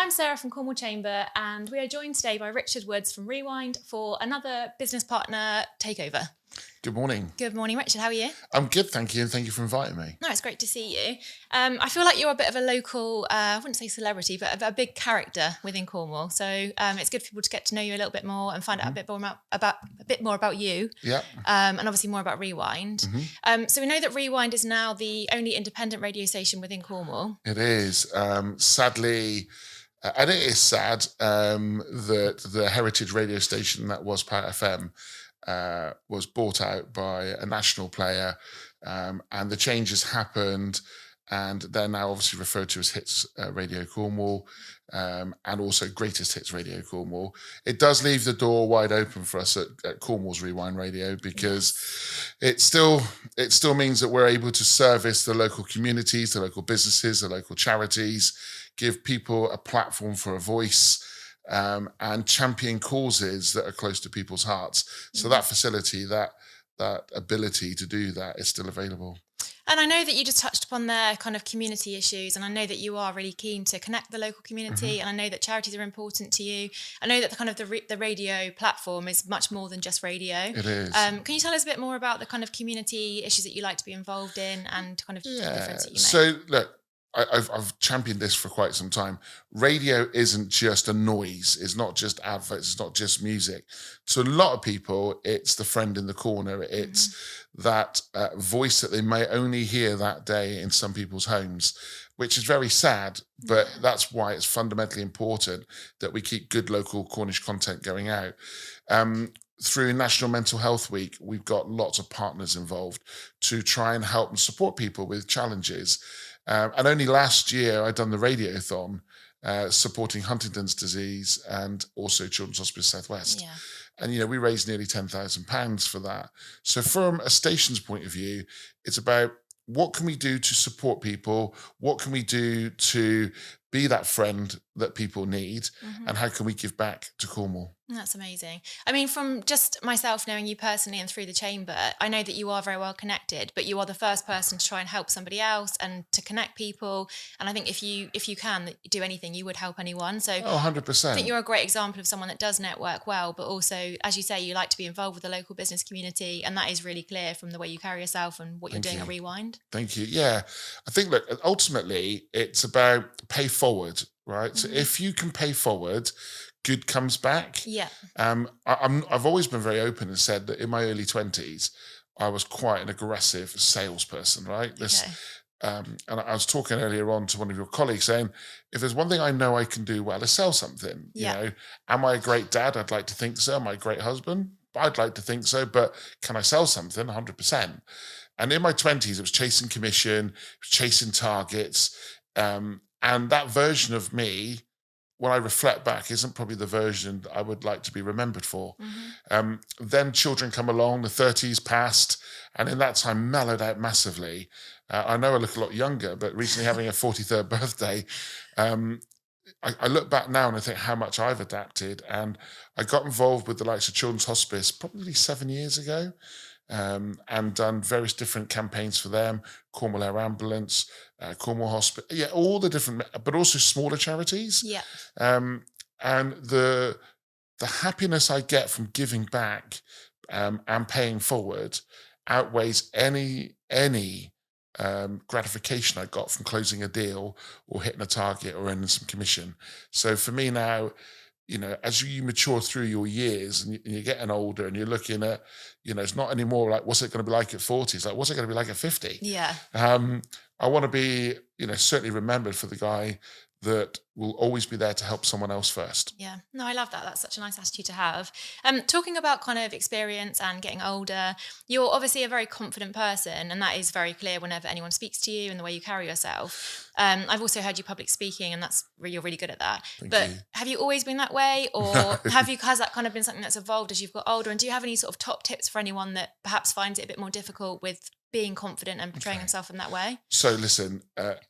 I'm Sarah from Cornwall Chamber, and we are joined today by Richard Woods from Rewind for another business partner takeover. Good morning. Good morning, Richard. How are you? I'm good, thank you, and thank you for inviting me. No, it's great to see you. I feel like you're a bit of a local, I wouldn't say celebrity, but a big character within Cornwall. So it's good for people to get to know you a little bit more and find out a bit more about you. Yeah. And obviously more about Rewind. So we know that Rewind is now the only independent radio station within Cornwall. It is. Sadly, and it is sad that the heritage radio station that was Power FM was bought out by a national player, and the changes happened, and they're now obviously referred to as Hits Radio Cornwall, and also Greatest Hits Radio Cornwall. It does leave the door wide open for us at Cornwall's Rewind Radio, because it still means that we're able to service the local communities, the local businesses, the local charities, give people a platform for a voice, and champion causes that are close to people's hearts. So that facility, that ability to do that is still available. And I know that you just touched upon their kind of community issues, and I know that you are really keen to connect the local community, and I know that charities are important to you. I know that the kind of the radio platform is much more than just radio. It is. Can you tell us a bit more about the kind of community issues that you like to be involved in and kind of the difference that you make? So look, I've championed this for quite some time. Radio isn't just a noise. It's not just adverts. It's not just music. To a lot of people, it's the friend in the corner. It's that voice that they may only hear that day in some people's homes, which is very sad. But that's why it's fundamentally important that we keep good local Cornish content going out. Through National Mental Health Week, we've got lots of partners involved to try and help and support people with challenges. And only last year, I'd done the Radiothon supporting Huntington's disease and also Children's Hospice South West. Yeah. And, we raised nearly £10,000 for that. So from a station's point of view, it's about what can we do to support people? What can we do to be that friend that people need? And how can we give back to Cornwall? That's amazing. I mean, from just myself knowing you personally and through the chamber, I know that you are very well connected, but you are the first person to try and help somebody else and to connect people. And I think if you can do anything, you would help anyone. So 100%. I think you're a great example of someone that does network well, but also, as you say, you like to be involved with the local business community. And that is really clear from the way you carry yourself and what you're doing at Rewind. Thank you. Yeah. I think, look, ultimately, it's about pay forward, right? So if you can pay forward, good comes back. Yeah. I've always been very open and said that in my early 20s, I was quite an aggressive salesperson, right? And I was talking earlier on to one of your colleagues saying, if there's one thing I know I can do well, is sell something. Yeah. Am I a great dad? I'd like to think so. Am I a great husband? I'd like to think so. But can I sell something? 100%. And in my 20s, it was chasing commission, chasing targets. And that version of me, when I reflect back, isn't probably the version that I would like to be remembered for. Then children come along, the 30s passed, and in that time mellowed out massively. I know I look a lot younger, but recently having a 43rd birthday, I look back now and I think how much I've adapted. And I got involved with the likes of Children's Hospice probably 7 years ago, and done various different campaigns for them, Cornwall Air Ambulance, Cornwall Hospital, all the different, but also smaller charities. Yeah. And the happiness I get from giving back and paying forward outweighs any gratification I got from closing a deal or hitting a target or earning some commission. So for me now, as you mature through your years and you're getting older and you're looking at, it's not anymore like, what's it going to be like at 40? It's like, what's it going to be like at 50? Yeah. I want to be, certainly remembered for the guy that will always be there to help someone else first. Yeah. No, I love that. That's such a nice attitude to have. Talking about kind of experience and getting older, you're obviously a very confident person, and that is very clear whenever anyone speaks to you and the way you carry yourself. I've also heard you public speaking, and you're really good at that. Thank you. Have you always been that way, or has that kind of been something that's evolved as you've got older? And do you have any sort of top tips for anyone that perhaps finds it a bit more difficult with being confident and portraying himself in that way? So listen,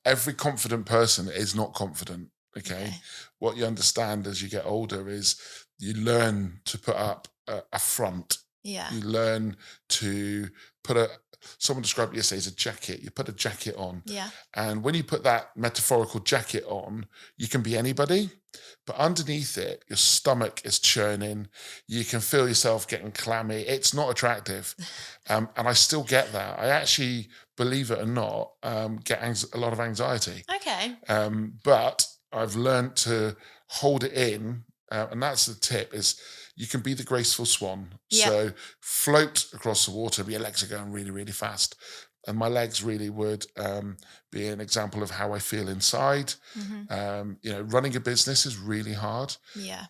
every confident person is not confident. Okay. What you understand as you get older is you learn to put up a front Yeah. You learn to put someone described it yesterday as a jacket. You put a jacket on. Yeah. And when you put that metaphorical jacket on, you can be anybody. But underneath it, your stomach is churning. You can feel yourself getting clammy. It's not attractive. And I still get that. I actually, believe it or not, get a lot of anxiety. Okay. But I've learned to hold it in. And that's the tip is you can be the graceful swan. Yeah. So float across the water, but your legs are going really, really fast. And my legs really would be an example of how I feel inside. Hmm. Running a business is really hard. Yeah.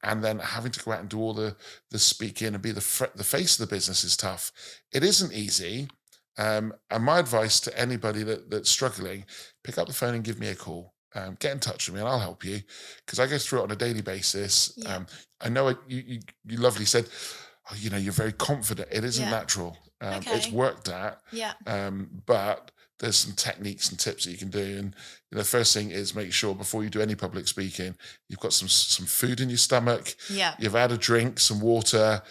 And then having to go out and do all the speaking and be the face of the business is tough. It isn't easy. And my advice to anybody that's struggling, pick up the phone and give me a call. Get in touch with me and I'll help you because I go through it on a daily basis. Yeah. I know you lovely said, oh, you're very confident. It isn't Yeah. natural. It's Okay. worked at, Yeah. but there's some techniques and tips that you can do. And the first thing is make sure before you do any public speaking, you've got some food in your stomach, Yeah. you've had a drink, some water,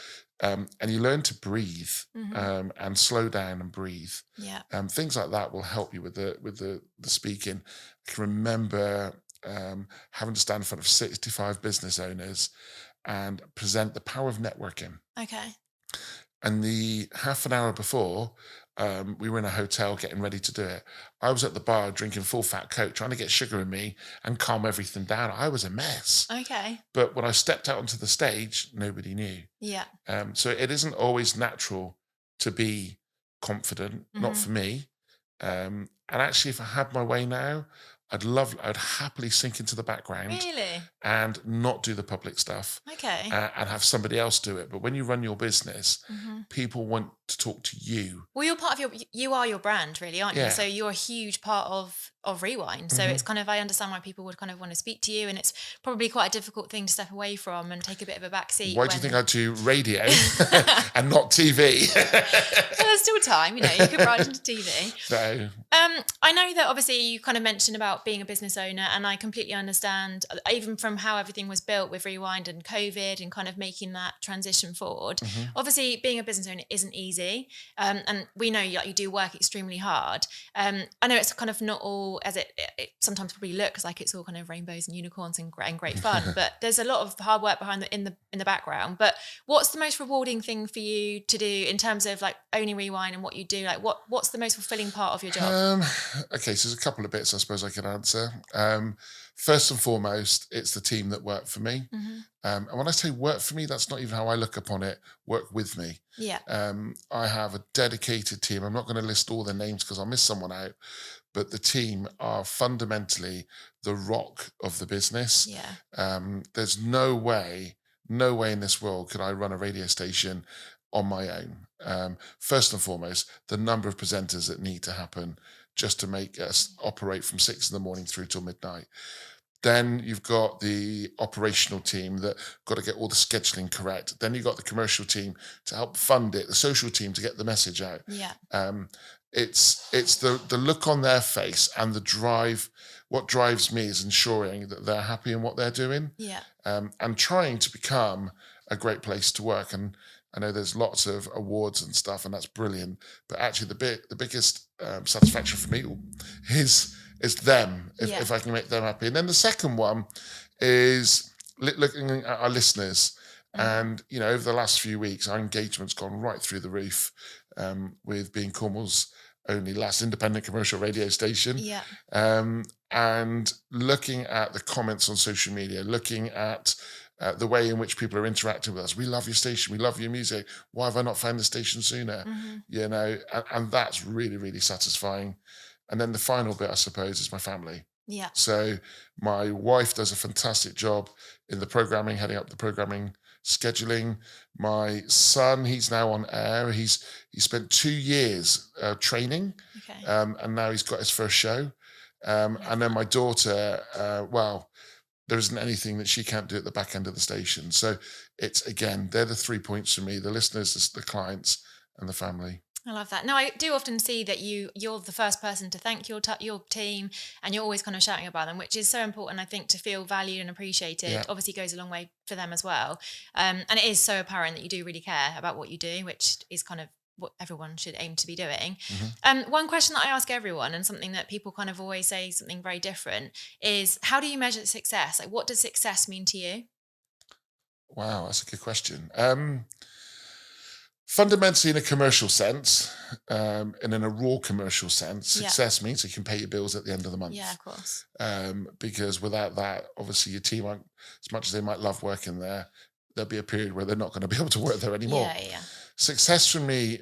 and you learn to breathe Hmm. and slow down and breathe. Yeah. Things like that will help you with the speaking. I can remember having to stand in front of 65 business owners and present the power of networking. Okay. And the half an hour before, we were in a hotel getting ready to do it. I was at the bar drinking full fat Coke, trying to get sugar in me and calm everything down. I was a mess. Okay. But when I stepped out onto the stage, nobody knew. Yeah. So it isn't always natural to be confident, not Hmm. for me. And actually, if I had my way now, I'd happily sink into the background Really? and not do the public stuff Okay. and have somebody else do it. But when you run your business, Hmm. people want to talk to you. Well, you're part of you are your brand, really, aren't you? Yeah. So you're a huge part of Rewind. So it's Hmm. kind of, I understand why people would kind of want to speak to you, and it's probably quite a difficult thing to step away from and take a bit of a back seat Why do you think when. I do radio and not TV? Well, there's still time, you could branch into TV. So, I know that obviously you kind of mentioned about being a business owner, and I completely understand, even from how everything was built with Rewind and COVID and kind of making that transition forward. mhm. Obviously, being a business owner isn't easy, and we know you do work extremely hard. I know it's kind of not all as it sometimes probably looks like it's all kind of rainbows and unicorns and great fun, but there's a lot of hard work behind in the background. But what's the most rewarding thing for you to do in terms of like owning Rewind and what you do? Like what's the most fulfilling part of your job? Okay, so there's a couple of bits I suppose I can answer. First and foremost, it's the team that work for me. Hmm. And when I say work for me, that's not even how I look upon it. Work with me. Yeah. I have a dedicated team. I'm not going to list all their names because I'll miss someone out, but the team are fundamentally the rock of the business. Yeah. There's no way in this world could I run a radio station on my own. First and foremost, the number of presenters that need to happen just to make us operate from 6 in the morning through till midnight. Then you've got the operational team that got to get all the scheduling correct. Then you've got the commercial team to help fund it, the social team to get the message out. Yeah. Um, it's the look on their face and the drive. What drives me is ensuring that they're happy in what they're doing, Yeah. and trying to become a great place to work. And I know there's lots of awards and stuff, and that's brilliant. But actually, the biggest satisfaction for me is them Yeah. if I can make them happy. And then the second one is looking at our listeners. Mhm. And over the last few weeks, our engagement's gone right through the roof with being Cornwall's only last independent commercial radio station. Yeah. And looking at the comments on social media, looking at the way in which people are interacting with us. We love your station. We love your music. Why have I not found the station sooner? Mhm. And that's really, really satisfying. And then the final bit, I suppose, is my family. Yeah. So my wife does a fantastic job in the programming, heading up the programming scheduling. My son, he's now on air. He spent 2 years training, Okay. and now he's got his first show. And then my daughter, well, there isn't anything that she can't do at the back end of the station. So it's again, they're the 3 points for me: the listeners, the clients, and the family. I love that. No, I do often see that you're the first person to thank your team, and you're always kind of shouting about them, which is so important. I think to feel valued and appreciated Yeah. obviously goes a long way for them as well. And it is so apparent that you do really care about what you do, which is kind of what everyone should aim to be doing. Mhm. One question that I ask everyone, and something that people kind of always say something very different, is how do you measure success? Like, what does success mean to you? Wow, that's a good question. Fundamentally, in a commercial sense, and in a raw commercial sense, Yeah, success means you can pay your bills at the end of the yeah, month. of course. Because without that, obviously your team won't, as much as they might love working there, there'll be a period where they're not going to be able to work there anymore. Yeah, yeah, Success for me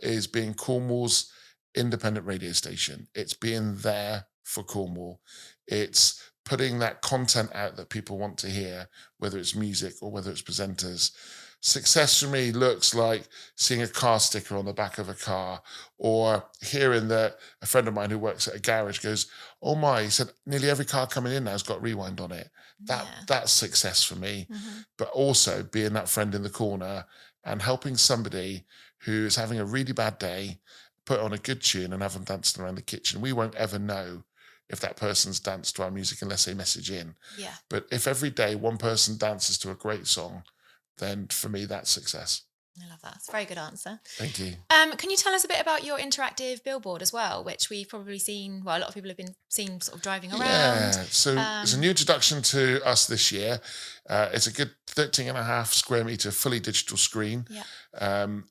is being Cornwall's independent radio station. It's being there for Cornwall. It's putting that content out that people want to hear, whether it's music or whether it's presenters. Success for me looks like seeing a car sticker on the back of a car, or hearing that a friend of mine who works at a garage goes, "Oh my," he said, "nearly every car coming in now has got Rewind on it." yeah. That's success for me. Hmm. But also being that friend in the corner and helping somebody who is having a really bad day put on a good tune and have them dancing around the kitchen. We won't ever know if that person's danced to our music unless they message in. Yeah. But if every day one person dances to a great song, then for me, that's success. I love that. It's a very good answer. Thank you. Can you tell us a bit about your interactive billboard as well, which we've probably seen, well, a lot of people have been seen sort of driving around. Yeah, so it's a Um, new introduction to us this year. It's a good 13 and a half square meter fully digital screen. yeah.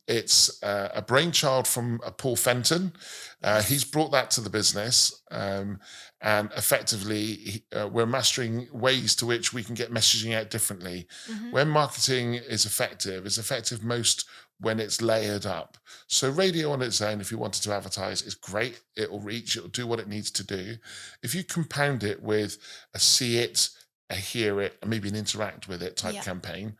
It's a brainchild from Paul Fenton. He's Yes. brought that to the business, and effectively, we're mastering ways to which we can get messaging out differently. Hmm. When marketing is effective, it's effective most when it's layered up. So radio on its own, if you wanted to advertise, is great. It'll reach, it'll do what it needs to do. If you compound it with a see it, a hear it, and maybe an interact with it type Yeah. campaign,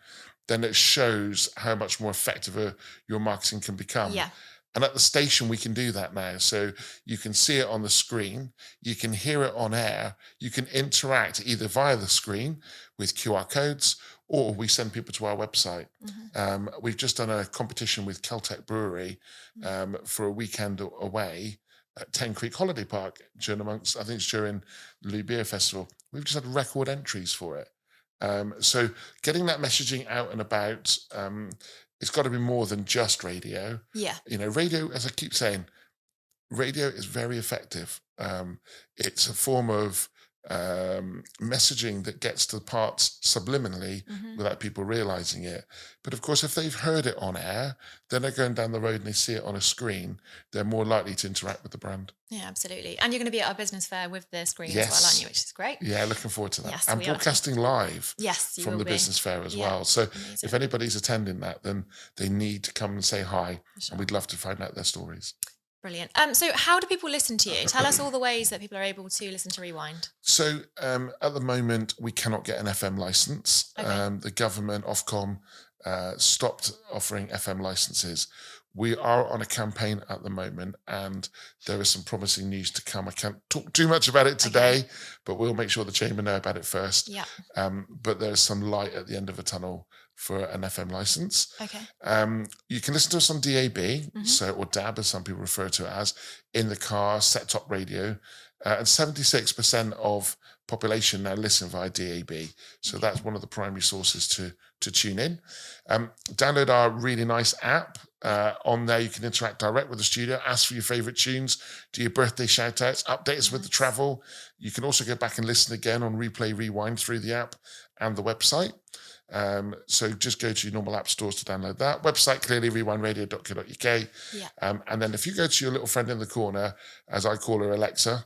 then it shows how much more effective your marketing can become. Yeah. And at the station, we can do that now. So you can see it on the screen, you can hear it on air, you can interact either via the screen with QR codes, or we send people to our website. Hmm. We've just done a competition with Celtic Brewery for a weekend away at Ten Creek Holiday Park during amongst, I think it's during Louis Beer Festival. We've just had record entries for it. So getting that messaging out and about, it's got to be more than just radio. Yeah. You know, radio, as I keep saying, radio is very effective. It's a form of messaging that gets to the parts subliminally Hmm. without people realizing it. But of course, if they've heard it on air, then they're going down the road and they see it on a screen, they're more likely to interact with the brand. Yeah, absolutely. And you're going to be at our business fair with the screen as well, aren't Yes. you? Which is great. Yeah, looking forward to that. Yes, And we are. broadcasting live Yes, you from will the be. business fair as Yeah. well. So if Amazing. anybody's attending that, then they need to come and say hi, For sure. and we'd love to find out their stories. Brilliant. So how do people listen to you? Tell us all the ways that people are able to listen to Rewind. So at the moment, we cannot get an FM license. Okay. The government, Ofcom, stopped offering FM licenses. We are on a campaign at the moment, and there is some promising news to come. I can't talk too much about it today, but we'll make sure the chamber know about it first. Yeah. But there's some light at the end of a tunnel for an FM license. Okay. You can listen to us on DAB, Mhm. so or DAB, as some people refer to it as, in the car, set-top radio, and 76% of population now listen via DAB. So that's one of the primary sources to tune in. Download our really nice app. On there, you can interact direct with the studio, ask for your favorite tunes, do your birthday shout outs, update us with the Nice. travel. You can also go back and listen again on replay, rewind through the app and the website. So just go to your normal app stores to download that. Website, clearly, rewindradio.co.uk. Yeah. And then if you go to your little friend in the corner, as I call her, Alexa,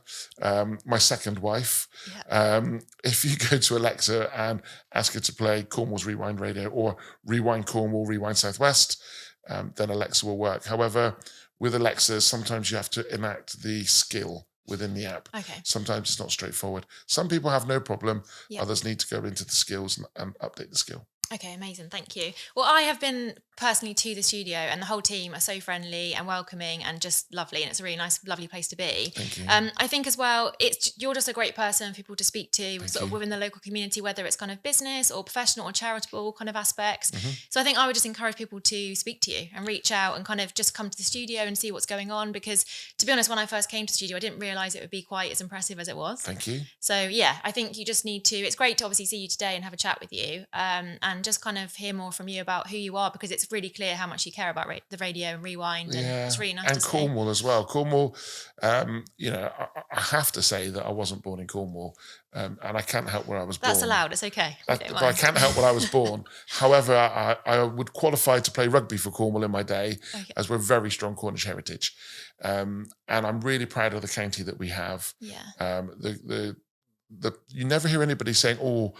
my second wife, Yeah. if you go to Alexa and ask her to play Cornwall's Rewind Radio or Rewind Cornwall, Rewind Southwest, then Alexa will work. However, with Alexa, sometimes you have to enact the skill within the app. Okay. Sometimes it's not straightforward. Some people have no problem. Yeah. Others need to go into the skills and update the skill. Okay, amazing. Thank you. Well, I have been personally to the studio, and the whole team are so friendly and welcoming and just lovely. And it's a really nice, lovely place to be. Thank you. I think as well, you're just a great person for people to speak to, Thank sort of you. within the local community, whether it's kind of business or professional or charitable kind of aspects. Mhm. So I think I would just encourage people to speak to you and reach out and kind of just come to the studio and see what's going on. Because to be honest, when I first came to the studio, I didn't realize it would be quite as impressive as it was. Thank you. So yeah, I think you just need to. It's great to obviously see you today and have a chat with you, and just kind of hear more from you about who you are, because it's really clear how much you care about the radio and Rewind, and Yeah, it's really nice to and see. Cornwall as well. Cornwall, I have to say that I wasn't born in Cornwall, and I can't help where I was born. That's allowed. It's okay. We don't But I mind. can't help where I was born. However, I would qualify to play rugby for Cornwall in my day, Okay. as we're very strong Cornish heritage. And I'm really proud of the county that we have. Yeah. You never hear anybody saying, "Oh,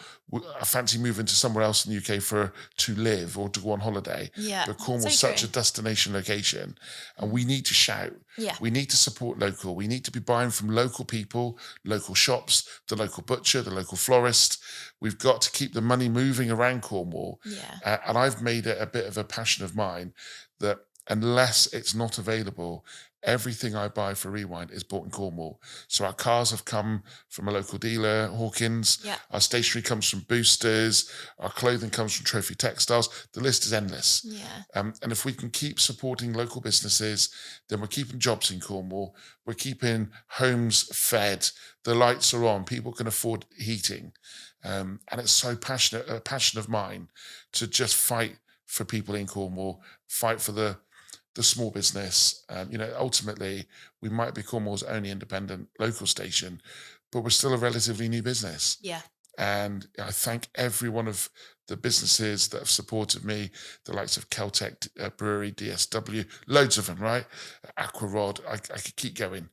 I fancy moving to somewhere else in the UK to live or to go on holiday." Yeah. But Cornwall's So such true. a destination location, and we need to shout. Yeah. We need to support local. We need to be buying from local people, local shops, the local butcher, the local florist. We've got to keep the money moving around Cornwall. Yeah. And I've made it a bit of a passion of mine that unless it's not available, everything I buy for Rewind is bought in Cornwall. So our cars have come from a local dealer, Hawkins. Yeah. Our stationery comes from Boosters. Our clothing comes from Trophy Textiles. The list is endless. Yeah. And if we can keep supporting local businesses, then we're keeping jobs in Cornwall. We're keeping homes fed. The lights are on. People can afford heating. And it's so passionate, a passion of mine to just fight for people in Cornwall, fight for the small business. Ultimately, we might be Cornwall's only independent local station, but we're still a relatively new business. Yeah. And I thank every one of the businesses that have supported me, the likes of Celtec Brewery, DSW, loads of them, right? Aquarod, I could keep going.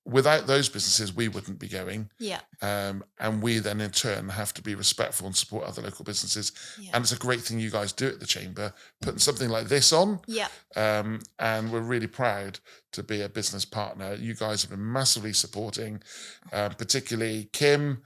Without those businesses, we wouldn't be going. Yeah. And we then in turn have to be respectful and support other local businesses. Yeah. And it's a great thing you guys do at the Chamber, putting something like this on. Yeah. And we're really proud to be a business partner. You guys have been massively supporting, particularly Kim,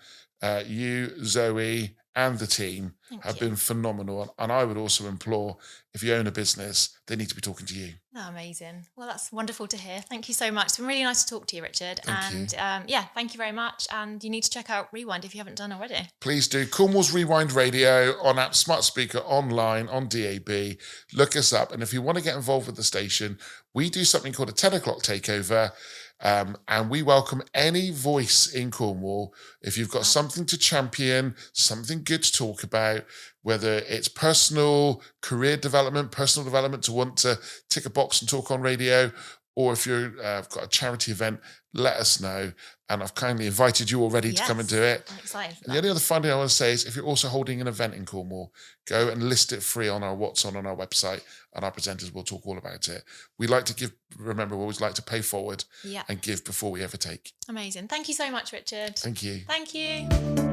you, Zoe, and the team Thank have you. been phenomenal. And I would also implore, if you own a business, they need to be talking to you. Oh, amazing. Well, that's wonderful to hear. Thank you so much. It's been really nice to talk to you, Richard. Thank you. Yeah, thank you very much. And you need to check out Rewind if you haven't done already. Please do. Cornwall's Rewind Radio on app, smart speaker, online, on DAB. Look us up. And if you want to get involved with the station, we do something called a 10 o'clock takeover. And we welcome any voice in Cornwall. If you've got something to champion, something good to talk about, whether it's personal development to want to tick a box and talk on radio, or if you've got a charity event, let us know. And I've kindly invited you already to come and do it. I'm excited for And the that. only other fun thing I want to say is if you're also holding an event in Cornwall, go and list it free on our What's on our website, and our presenters will talk all about it. We like to give, remember, we always like to pay forward Yeah. and give before we ever take. Amazing. Thank you so much, Richard. Thank you. Thank you.